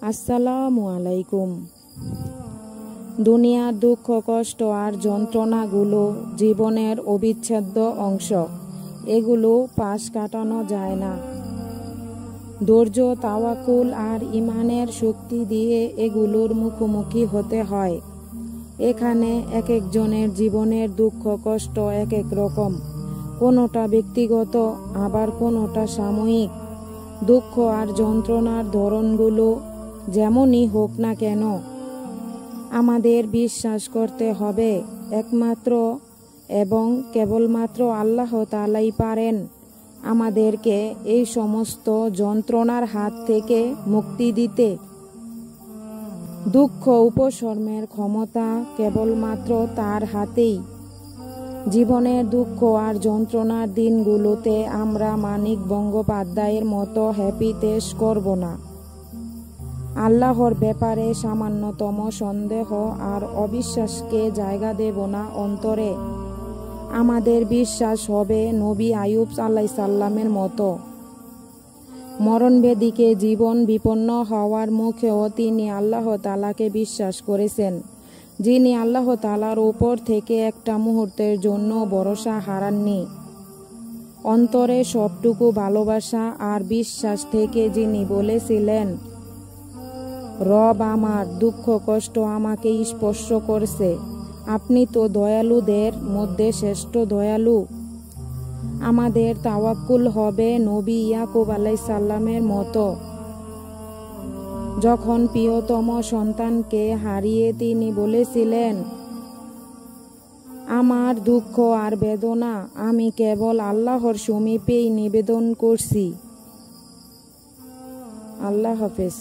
আসসালামু আলাইকুম। দুনিয়ার দুঃখ কষ্ট আর যন্ত্রণাগুলো জীবনের অবিচ্ছেদ্য অংশ। এগুলো পাশ কাটানো যায় না। ধৈর্য, তাওয়াক্কুল আর ঈমানের শক্তি দিয়ে এগুলোর মুখোমুখি হতে হয়। এখানে এক একজনের জীবনের দুঃখ কষ্ট এক এক রকম, কোনোটা ব্যক্তিগত আবার কোনোটা সাময়িক। দুঃখ আর যন্ত্রণার ধরনগুলো যেমনই হোক না কেন, আমাদের বিশ্বাস করতে হবে একমাত্র এবং কেবলমাত্র আল্লাহ তাআলাই পারেন আমাদেরকে এই সমস্ত যন্ত্রণার হাত থেকে মুক্তি দিতে। দুঃখ উপশমের ক্ষমতা কেবলমাত্র তার হাতেই। জীবনের দুঃখ আর যন্ত্রণার দিনগুলোতে আমরা মানিক বন্দ্যোপাধ্যায়ের মতো হ্যাপি তেশ করব না। আল্লাহর ব্যাপারে সামান্যতম সন্দেহ আর অবিশ্বাসকে জায়গা দেব না অন্তরে। আমাদের বিশ্বাস হবে নবী আইয়ুব আলাইহিস সালামের মতো। মরণবেদিকে জীবন বিপন্ন হওয়ার মুখেও তিনি আল্লাহ তাআলাকে বিশ্বাস করেছেন, যিনি আল্লাহ তাআলার উপর থেকে একটা মুহূর্তের জন্য ভরসা হারাননি। অন্তরে সবটুকু ভালোবাসা আর বিশ্বাস থেকে যিনি বলেছিলেন, রব আমার দুঃখ কষ্ট আমাকে স্পর্শ করছে, আপনি তো দয়ালুদের মধ্যে শ্রেষ্ঠ দয়ালু। আমাদের তাওয়াক্কুল হবে নবী ইয়াকুব আলাইহিস সালামের মতো। যখন প্রিয়তম সন্তানকে হারিয়ে তিনি বলেছিলেন, আমার দুঃখ আর বেদনা আমি কেবল আল্লাহর সমীপেই নিবেদন করছি। আল্লাহ হাফেজ।